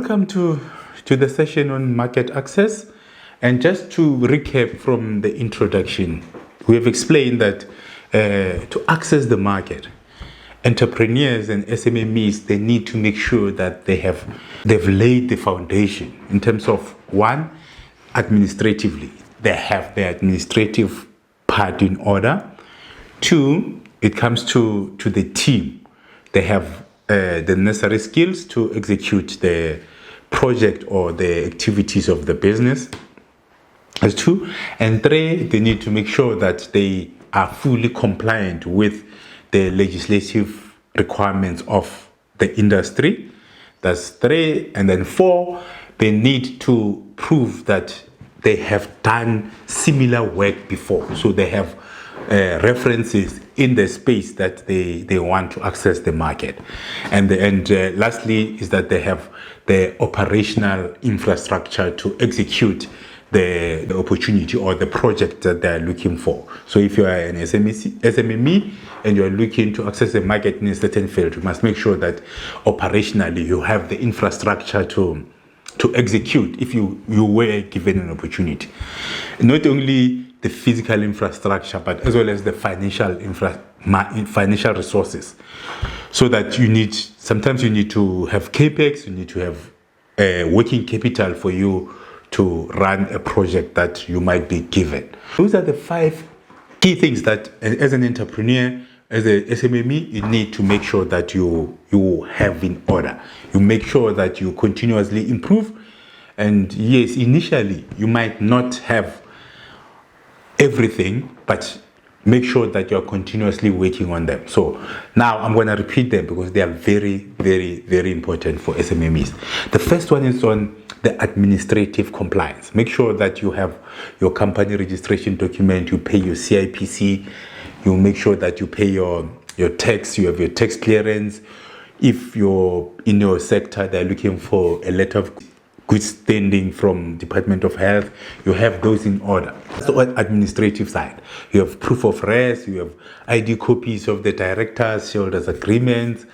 Welcome to the session on market access. And just to recap from the introduction, we have explained that to access the market, entrepreneurs and SMMEs, they need to make sure that they've laid the foundation in terms of, one, administratively, they have their administrative part in order. Two, it comes to the team. They have the necessary skills to execute the project or the activities of the business. That's two. And three, they need to make sure that they are fully compliant with the legislative requirements of the industry. That's three. And then four, they need to prove that they have done similar work before. So they have references in the space that they want to access the market. And lastly is that they have the operational infrastructure to execute the opportunity or the project that they're looking for. So if you are an SMME and you're looking to access the market in a certain field, you must make sure that operationally you have the infrastructure to execute if you were given an opportunity. Not only the physical infrastructure, but as well as the financial resources. So that sometimes you need to have capex, you need to have working capital for you to run a project that you might be given. Those are the 5 key things that as an entrepreneur, as a SMME, you need to make sure that you have in order. You make sure that you continuously improve. And yes, initially you might not have everything, but make sure that you're continuously working on them. So now I'm going to repeat them because they are very, very, very important for SMMEs. The first one is on the administrative compliance. Make sure that you have your company registration document, you pay your CIPC, you make sure that you pay your tax, you have your tax clearance. If you're in your sector, they're looking for a letter of good standing from Department of Health, you have those in order. So on administrative side, you have proof of res, you have ID copies of the directors, shareholders agreements,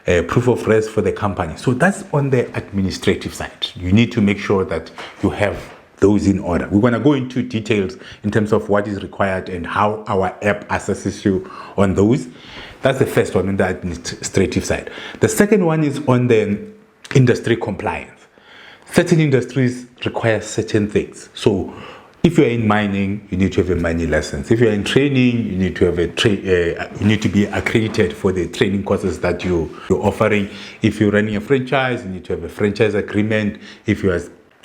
proof of res for the company. So that's on the administrative side. You need to make sure that you have those in order. We're going to go into details in terms of what is required and how our app assesses you on those. That's the first one on the administrative side. The second one is on the industry compliance. Certain industries require certain things. So if you're in mining, you need to have a mining license. If you're in training, you need to have you need to be accredited for the training courses that you're offering. If you're running a franchise, you need to have a franchise agreement. If you are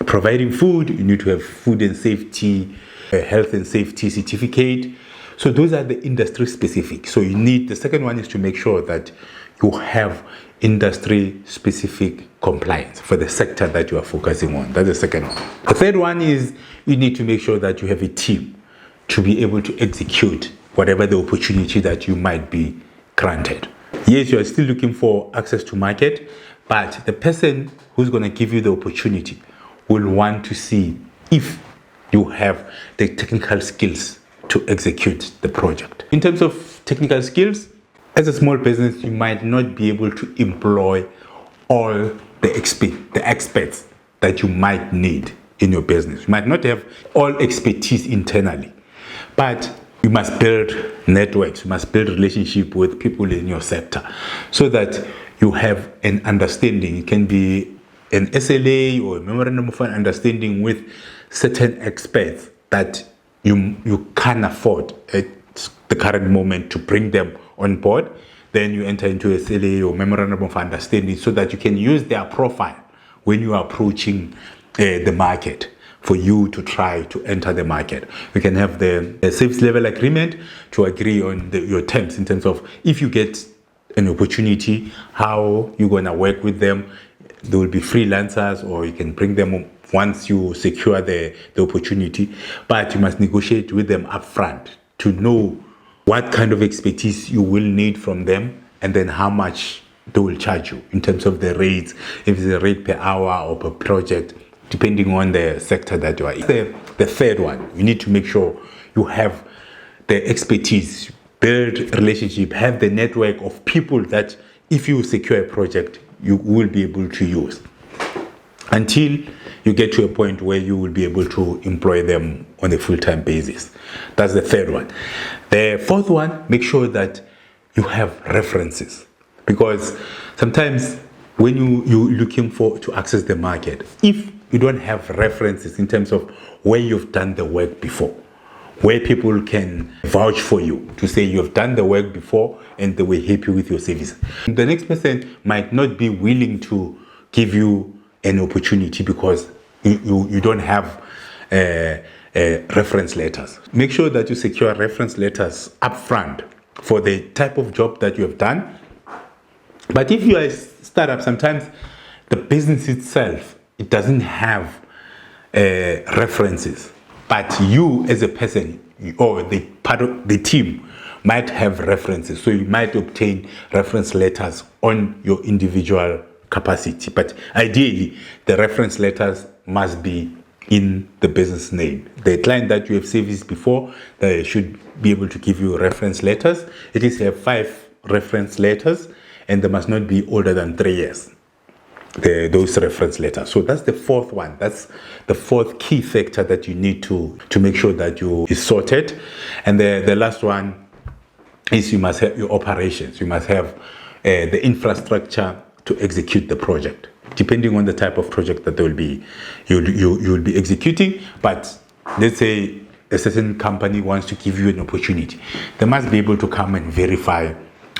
providing food, you need to have food and safety, health and safety certificate. So those are the industry specific. So the second one is to make sure that you have industry specific compliance for the sector that you are focusing on. That's the second one. The third one is you need to make sure that you have a team to be able to execute whatever the opportunity that you might be granted. Yes, you are still looking for access to market, but the person who's going to give you the opportunity will want to see if you have the technical skills to execute the project. In terms of technical skills, as a small business, you might not be able to employ all the experts that you might need in your business. You might not have all expertise internally, but you must build networks, you must build relationship with people in your sector so that you have an understanding. It can be an SLA or a memorandum of understanding with certain experts that you can afford at the current moment to bring them on board. Then you enter into a SLA or memorandum of understanding so that you can use their profile when you are approaching the market for you to try to enter the market. You can have the service level agreement to agree on your terms in terms of if you get an opportunity, how you're going to work with them. They will be freelancers or you can bring them on once you secure the opportunity, but you must negotiate with them upfront to know what kind of expertise you will need from them and then how much they will charge you in terms of the rates, if it's a rate per hour or per project, depending on the sector that you are in. The third one, you need to make sure you have the expertise, build relationship, have the network of people that if you secure a project, you will be able to use. until you get to a point where you will be able to employ them on a full-time basis. That's the third one. The fourth one, make sure that you have references, because sometimes when you're looking to access the market, if you don't have references in terms of where you've done the work before, where people can vouch for you to say you've done the work before and they were happy with your service, the next person might not be willing to give you an opportunity because you don't have reference letters. Make sure that you secure reference letters upfront for the type of job that you have done. But if you are a startup, sometimes the business itself, it doesn't have references, but you as a person or the part of the team might have references. So you might obtain reference letters on your individual capacity, but ideally the reference letters must be in the business name. The client that you have serviced before, they should be able to give you reference letters. At least have 5 reference letters, and they must not be older than 3 years, those reference letters. So that's the fourth one. That's the fourth key factor that you need to make sure that you is sorted. And the last one is you must have your operations. You must have the infrastructure to execute the project, depending on the type of project that you'll be executing. But let's say a certain company wants to give you an opportunity, they must be able to come and verify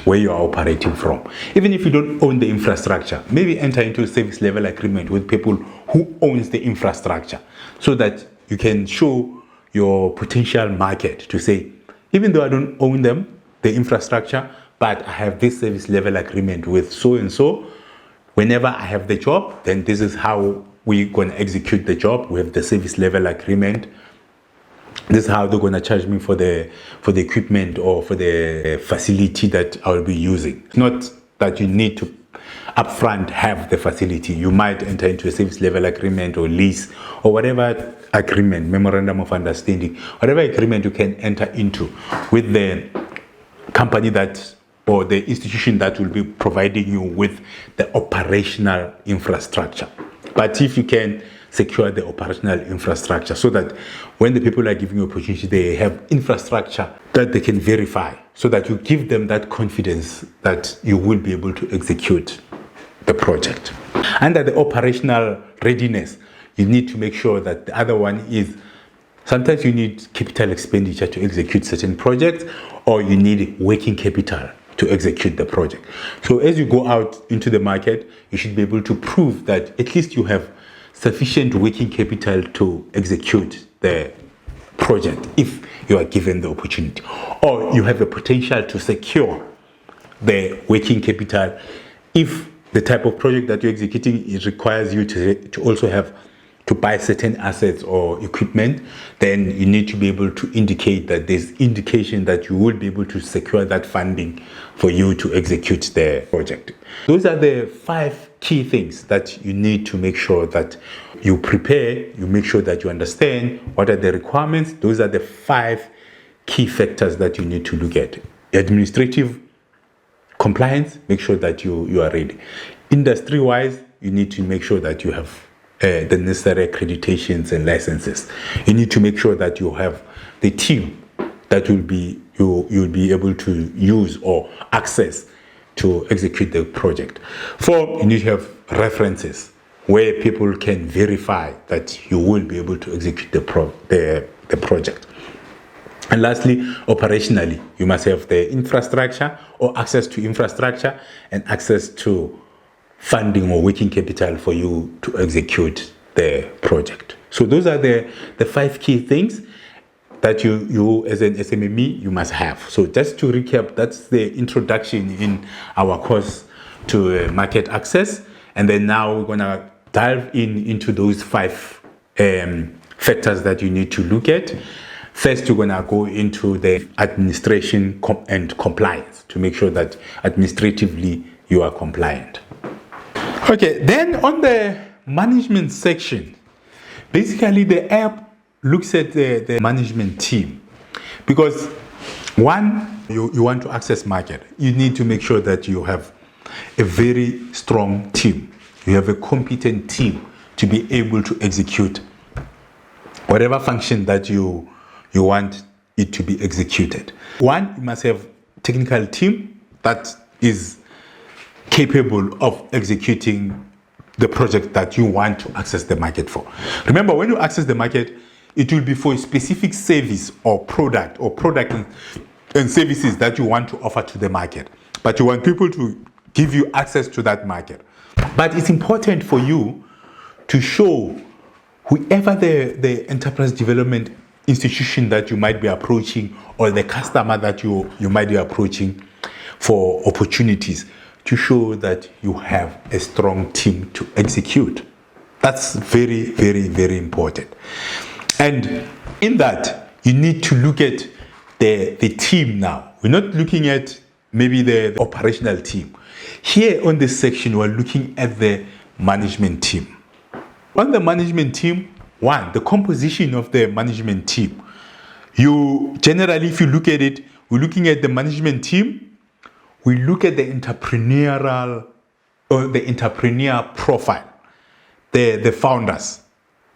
where you are operating from. Even if you don't own the infrastructure, maybe enter into a service level agreement with people who owns the infrastructure, so that you can show your potential market to say, even though I don't own the infrastructure, but I have this service level agreement with so and so. Whenever I have the job, then this is how we're going to execute the job. We have the service level agreement. This is how they're going to charge me for the equipment or for the facility that I'll be using. It's not that you need to upfront have the facility. You might enter into a service level agreement or lease or whatever agreement, memorandum of understanding, whatever agreement you can enter into with the company that or the institution that will be providing you with the operational infrastructure. But if you can secure the operational infrastructure, so that when the people are giving you opportunity, they have infrastructure that they can verify, so that you give them that confidence that you will be able to execute the project. Under the operational readiness, you need to make sure that the other one is, sometimes you need capital expenditure to execute certain projects, or you need working capital to execute the project. So as you go out into the market, you should be able to prove that at least you have sufficient working capital to execute the project if you are given the opportunity, or you have the potential to secure the working capital if the type of project that you're executing, it requires you to also have to buy certain assets or equipment. Then you need to be able to indicate that there's indication that you will be able to secure that funding for you to execute the project. Those are the 5 key things that you need to make sure that you prepare, you make sure that you understand what are the requirements. Those are the 5 key factors that you need to look at. Administrative compliance, make sure that you are ready. Industry-wise, you need to make sure that you have the necessary accreditations and licenses. You need to make sure that you have the team that you'll be able to use or access to execute the project. 4, you need to have references where people can verify that you will be able to execute the project. And lastly, operationally, you must have the infrastructure or access to infrastructure and access to funding or working capital for you to execute the project. So those are the 5 key things that you as an SMME, you must have. So just to recap, that's the introduction in our course to market access. And then now we're going to dive into those 5 factors that you need to look at. First, you're going to go into the administration and compliance to make sure that administratively you are compliant. Okay, then on the management section, basically the app looks at the management team, because one, you want to access market. You need to make sure that you have a very strong team. You have a competent team to be able to execute whatever function that you want it to be executed. One, you must have technical team that is capable of executing the project that you want to access the market for. Remember, when you access the market, it will be for a specific service or product and services that you want to offer to the market. But you want people to give you access to that market. But it's important for you to show whoever the enterprise development institution that you might be approaching, or the customer that you might be approaching for opportunities, to show that you have a strong team to execute. That's very, very, very important. And in that, you need to look at the team now. We're not looking at maybe the operational team. Here on this section, we're looking at the management team. On the management team, one, the composition of the management team. You generally, if you look at it, we're looking at the management team. We look at the entrepreneurial or the entrepreneur profile, the founders.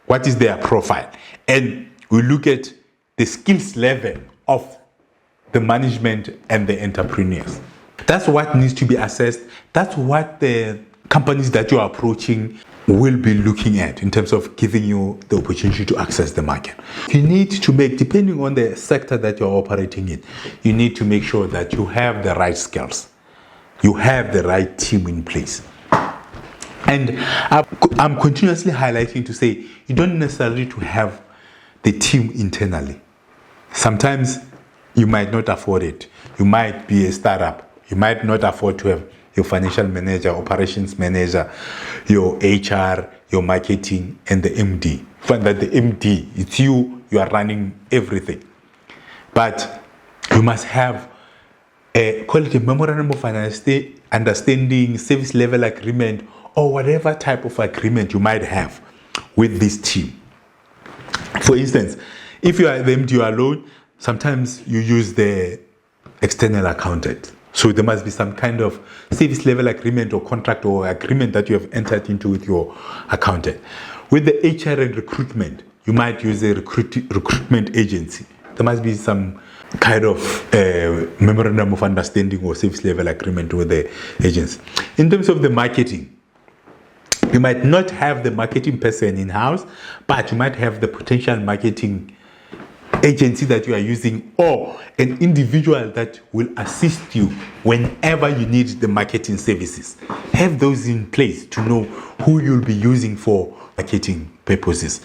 What is their profile? And we look at the skills level of the management and the entrepreneurs. That's what needs to be assessed. That's what the companies that you're approaching will be looking at in terms of giving you the opportunity to access the market. You need to make, depending on the sector that you're operating in, you need to make sure that you have the right skills. You have the right team in place. And I'm continuously highlighting to say, you don't necessarily to have the team internally. Sometimes you might not afford it. You might be a startup. You might not afford to have your financial manager, operations manager, your HR, your marketing, and the MD. Find that the MD, it's you are running everything. But you must have a quality memorandum of understanding, service level agreement, or whatever type of agreement you might have with this team. For instance, if you are the MD alone, sometimes you use the external accountant. So there must be some kind of service level agreement or contract or agreement that you have entered into with your accountant. With the HR and recruitment, you might use a recruitment agency. There must be some kind of memorandum of understanding or service level agreement with the agency. In terms of the marketing, you might not have the marketing person in-house, but you might have the potential marketing agency that you are using, or an individual that will assist you whenever you need the marketing services. Have those in place to know who you'll be using for marketing purposes.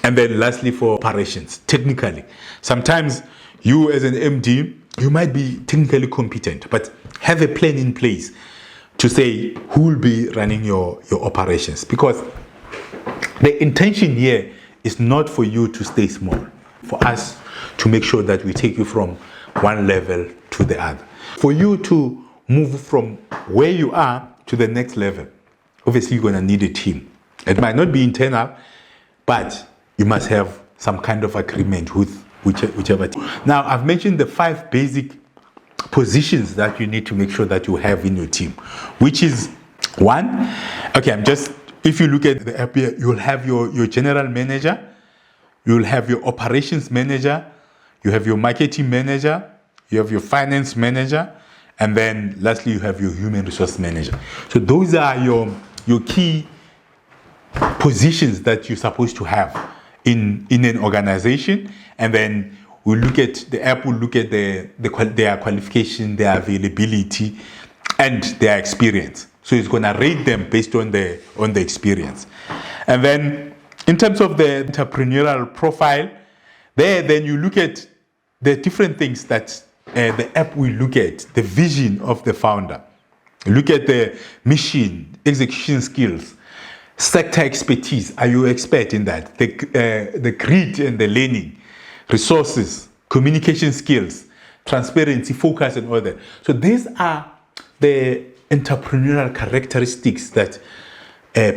And then lastly, for operations, technically. Sometimes you as an MD, you might be technically competent, but have a plan in place to say who will be running your operations. Because the intention here is not for you to stay small, for us to make sure that we take you from one level to the other. For you to move from where you are to the next level, obviously you're going to need a team. It might not be internal, but you must have some kind of agreement with whichever team. Now, I've mentioned the 5 basic positions that you need to make sure that you have in your team, which is one, if you look at the app here, you'll have your general manager, you'll have your operations manager, you have your marketing manager, you have your finance manager, and then lastly, you have your human resource manager. So those are your key positions that you're supposed to have in an organization. And then we'll look at the app, will look at their qualification, their availability, and their experience. So it's going to rate them based on the experience. And then in terms of the entrepreneurial profile, then you look at the different things that the app will look at, the vision of the founder. You look at the mission, execution skills, sector expertise. Are you expert in that? The grit and the learning, resources, communication skills, transparency, focus, and all that. So these are the entrepreneurial characteristics that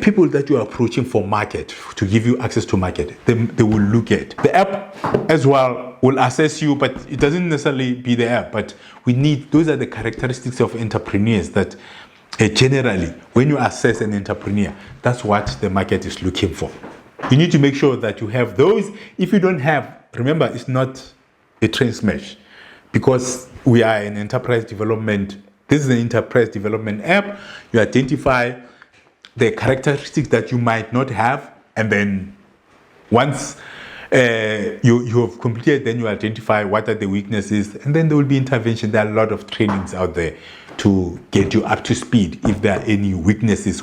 people that you are approaching for market, to give you access to market, they will look at. The app as well will assess you, but it doesn't necessarily be the app, but those are the characteristics of entrepreneurs that generally, when you assess an entrepreneur, that's what the market is looking for. You need to make sure that you have those. If you don't have, remember, it's not a train smash, because we are an enterprise development. This is an enterprise development app. You identify the characteristics that you might not have, and then once you have completed, then you identify what are the weaknesses, and then there will be intervention. There are a lot of trainings out there to get you up to speed if there are any weaknesses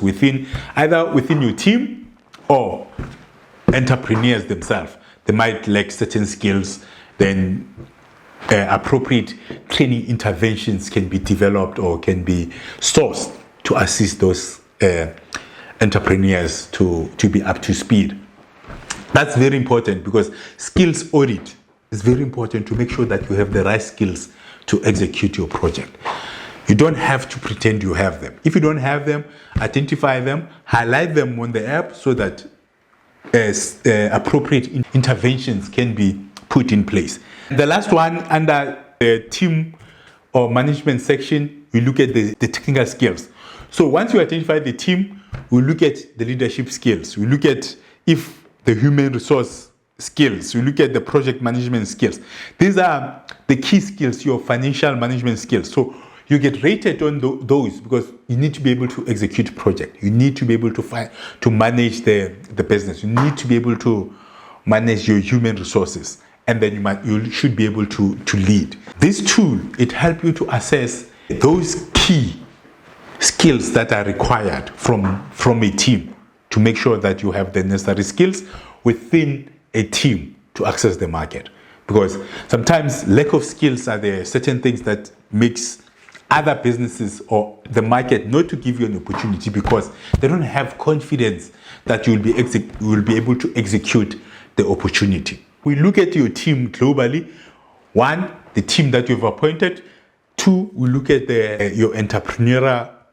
either within your team or entrepreneurs themselves. They might lack certain skills. Then appropriate training interventions can be developed or can be sourced to assist those entrepreneurs to be up to speed. That's very important, because skills audit is very important to make sure that you have the right skills to execute your project. You don't have to pretend you have them. If you don't have them, identify them, highlight them on the app so that appropriate interventions can be put in place. The last one, under the team or management section, we look at the technical skills. So once you identify the team, we look at the leadership skills. We look at if the human resource skills. We look at the project management skills. These are the key skills, your financial management skills. So you get rated on those, because you need to be able to execute project. You need to be able to manage the business. You need to be able to manage your human resources, and then you should be able to lead. This tool, it helps you to assess those key skills that are required from a team, to make sure that you have the necessary skills within a team to access the market. Because sometimes lack of skills are the certain things that makes other businesses or the market not to give you an opportunity, because they don't have confidence that you will be able to execute the opportunity. We look at your team globally. One, the team that you've appointed. Two, we look at your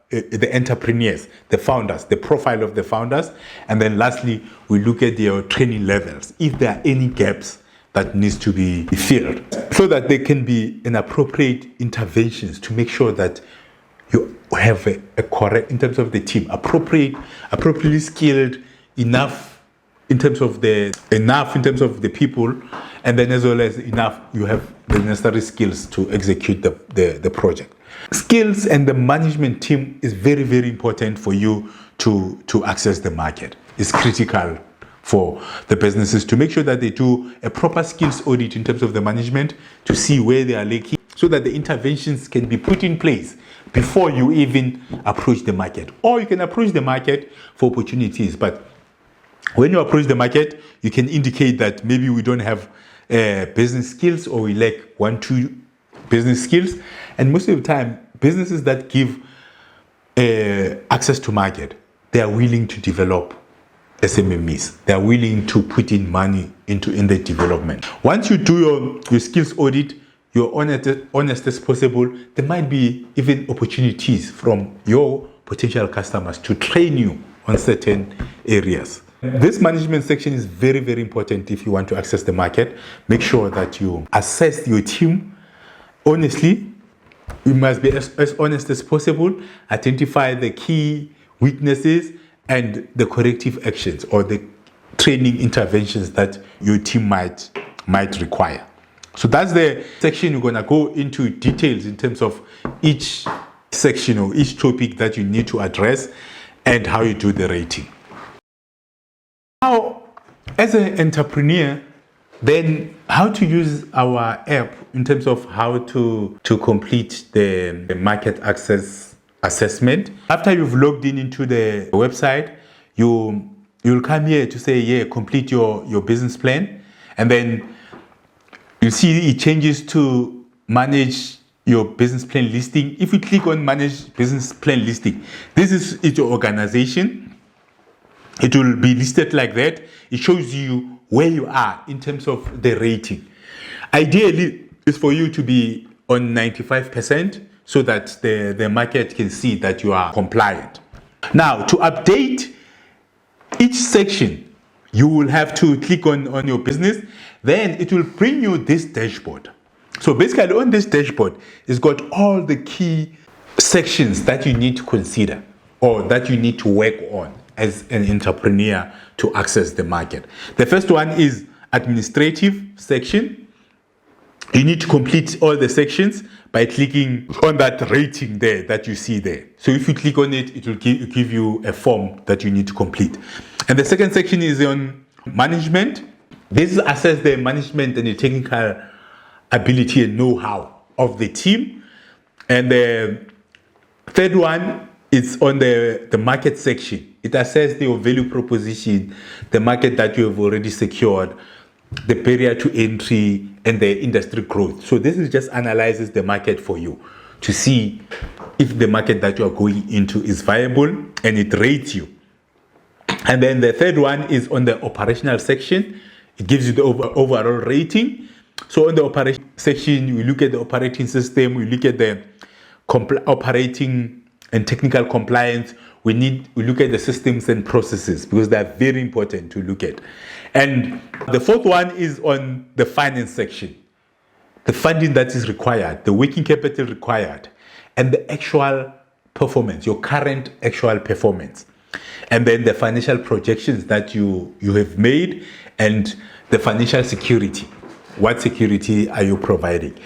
the entrepreneurs, the founders, the profile of the founders. And then lastly, we look at their training levels, if there are any gaps that needs to be filled, so that there can be an appropriate interventions to make sure that you have a correct, in terms of the team, appropriately skilled, enough in terms of the people, and then as well as enough, you have the necessary skills to execute the project. Skills and the management team is very, very important for you to access the market. It's critical for the businesses to make sure that they do a proper skills audit in terms of the management, to see where they are lacking, so that the interventions can be put in place before you even approach the market. Or you can approach the market for opportunities, but when you approach the market, you can indicate that maybe we don't have business skills, or we lack 1-2 business skills. And most of the time, businesses that give access to market, they are willing to develop SMMEs. They are willing to put in money in the development. Once you do your skills audit, you're honest as possible, there might be even opportunities from your potential customers to train you on certain areas. This management section is very, very important if you want to access the market. Make sure that you assess your team honestly. You must be as honest as possible. Identify the key weaknesses and the corrective actions or the training interventions that your team might require. So that's the section. We're going to go into details in terms of each section or each topic that you need to address and how you do the rating. Now, as an entrepreneur, then how to use our app in terms of how to complete the market access assessment. After you've logged into the website, you'll come here to say, yeah, complete your business plan. And then you see it changes to manage your business plan listing. If you click on manage business plan listing, this is your organization. It will be listed like that. It shows you where you are in terms of the rating. Ideally, it's for you to be on 95% so that the market can see that you are compliant. Now, to update each section, you will have to click on your business. Then it will bring you this dashboard. So basically on this dashboard, it's got all the key sections that you need to consider or that you need to work on as an entrepreneur to access the market. The first one is administrative section. You need to complete all the sections by clicking on that rating there that you see there. So if you click on it, it will give you a form that you need to complete. And the second section is on management. This is assess the management and the technical ability and know-how of the team. And the third one is on the market section. It assesses your value proposition, the market that you have already secured, the barrier to entry, and the industry growth. So this is just analyzes the market for you to see if the market that you are going into is viable, and it rates you. And then the third one is on the operational section. It gives you the overall rating. So on the operation section, we look at the operating system, we look at the operating and technical compliance. We look at the systems and processes because they are very important to look at. And the fourth one is on the finance section. The funding that is required, the working capital required, and the actual performance, your current actual performance. And then the financial projections that you have made and the financial security. What security are you providing?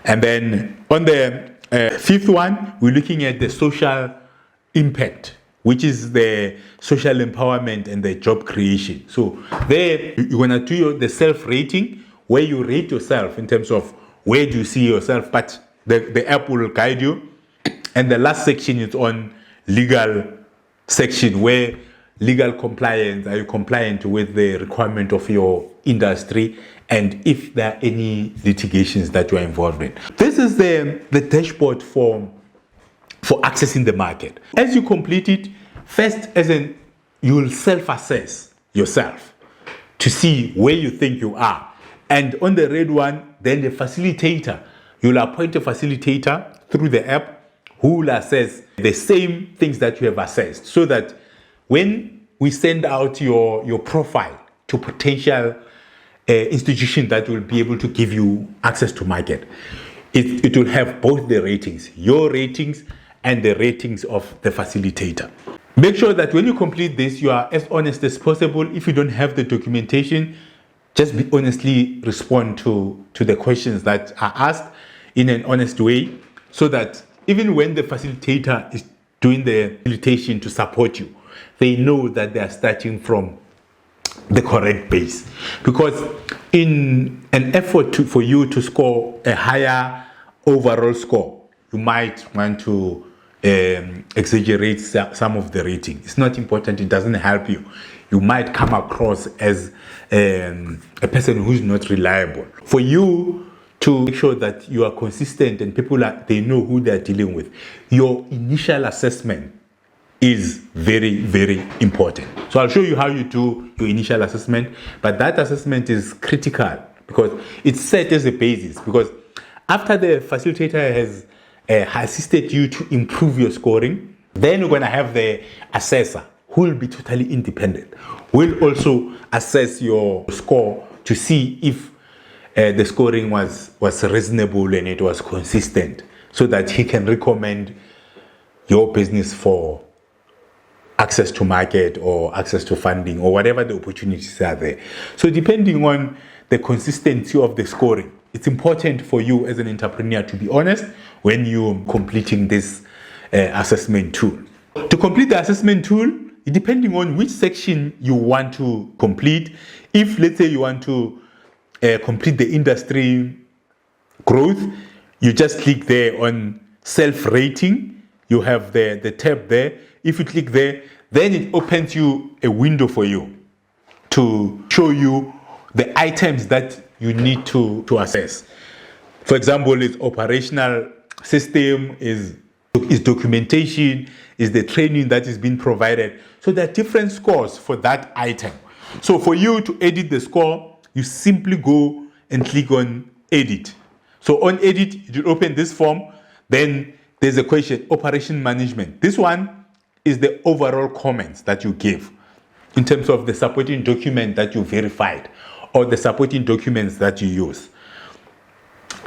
And then on the fifth one, we're looking at the social impact, which is the social empowerment and the job creation. So there you're going to do the self-rating, where you rate yourself in terms of where do you see yourself, but the app will guide you. And the last section is on legal section, where legal compliance, are you compliant with the requirement of your industry, and if there are any litigations that you are involved in. This is the dashboard for accessing the market. As you complete it, first you will self-assess yourself to see where you think you are. And on the red one, then the facilitator, you'll appoint a facilitator through the app who will assess the same things that you have assessed, so that when we send out your profile to potential institution that will be able to give you access to market, it will have both the ratings, your ratings and the ratings of the facilitator. Make sure that when you complete this, you are as honest as possible. If you don't have the documentation, just be honestly respond to the questions that are asked in an honest way, so that even when the facilitator is doing the facilitation to support you, they know that they are starting from the correct base. Because in an effort for you to score a higher overall score, you might want to exaggerate some of the rating. It's not important. It doesn't help you. You might come across as a person who's not reliable. For you to make sure that you are consistent and they know who they're dealing with, your initial assessment is very, very important. So I'll show you how you do your initial assessment, but that assessment is critical because it's set as a basis. Because after the facilitator has assisted you to improve your scoring, then you're going to have the assessor who will be totally independent. Will also assess your score to see if the scoring was reasonable and it was consistent, so that he can recommend your business for access to market or access to funding or whatever the opportunities are there. So depending on the consistency of the scoring, it's important for you as an entrepreneur to be honest when you're completing this assessment tool. To complete the assessment tool, depending on which section you want to complete, if let's say you want to complete the industry growth, you just click there on self-rating. You have the tab there. If you click there, then it opens you a window for you to show you the items that you need to assess. For example, it's operational system, is documentation, is the training that is being provided. So there are different scores for that item. So for you to edit the score, you simply go and click on edit. So on edit, you open this form. Then there's a question, operation management. This one is the overall comments that you give in terms of the supporting document that you verified or the supporting documents that you use.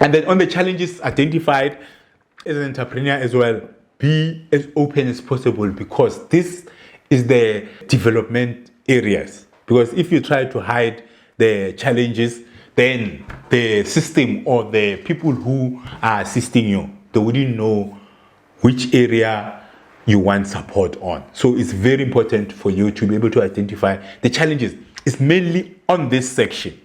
And then on the challenges identified as an entrepreneur as well, be as open as possible, because this is the development areas. Because if you try to hide the challenges, then the system or the people who are assisting you, they wouldn't know which area you want support on. So it's very important for you to be able to identify the challenges. It's mainly on this section.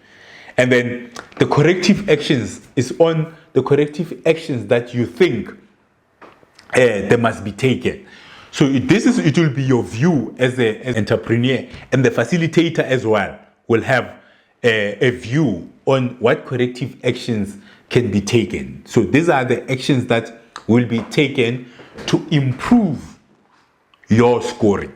And then the corrective actions is on the corrective actions that you think they must be taken. So it will be your view as an entrepreneur, and the facilitator as well will have a view on what corrective actions can be taken. So these are the actions that will be taken to improve your scoring.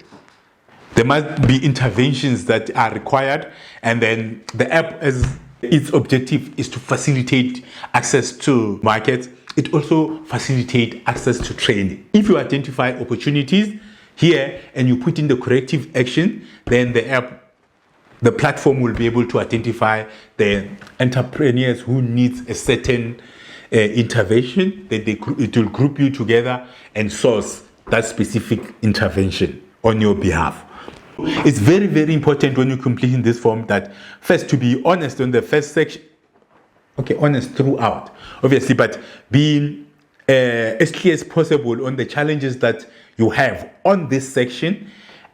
There must be interventions that are required, and then the app, as its objective is to facilitate access to markets, it also facilitates access to training. If you identify opportunities here and you put in the corrective action, then the platform will be able to identify the entrepreneurs who need a certain intervention, that it will group you together and source that specific intervention on your behalf. It's very, very important when you're completing this form that first, to be honest on the first section, honest throughout, obviously, but being as clear as possible on the challenges that you have on this section,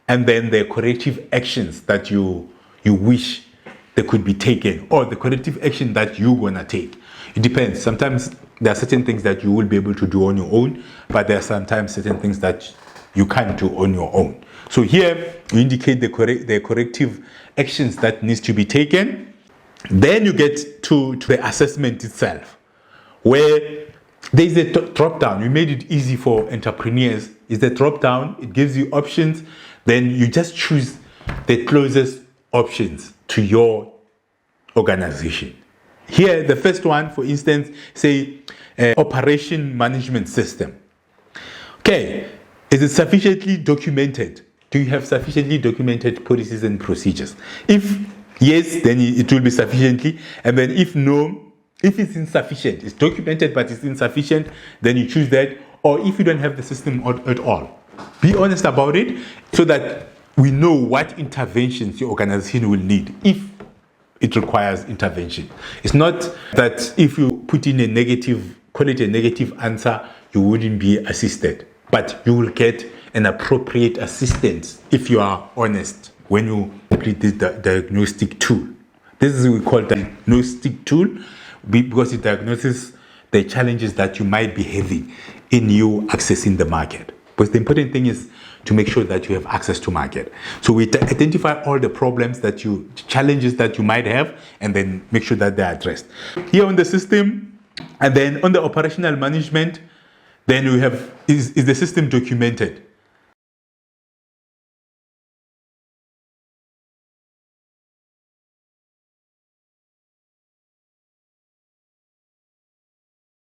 and then the corrective actions that you wish they could be taken, or the corrective action that you're gonna take. It depends. Sometimes there are certain things that you will be able to do on your own, but there are sometimes certain things that you can't do on your own. So here you indicate the corrective actions that needs to be taken. Then you get to the assessment itself, where there is a drop down. We made it easy for entrepreneurs. It's the drop down. It gives you options. Then you just choose the closest options to your organization. Here, the first one, for instance, say operation management system. Okay, is it sufficiently documented? Do you have sufficiently documented policies and procedures? If yes, then it will be sufficiently. And then if no, if it's insufficient, it's documented but it's insufficient, then you choose that. Or if you don't have the system at all, be honest about it so that we know what interventions your organization will need if it requires intervention. It's not that if you put in a negative, call it a negative answer, you wouldn't be assisted, but you will get an appropriate assistance if you are honest when you complete this diagnostic tool. This is what we call the diagnostic tool, because it diagnoses the challenges that you might be having in you accessing the market. But the important thing is to make sure that you have access to market. So we identify all the problems challenges that you might have, and then make sure that they are addressed. Here on the system, and then on the operational management, then we have, is the system documented?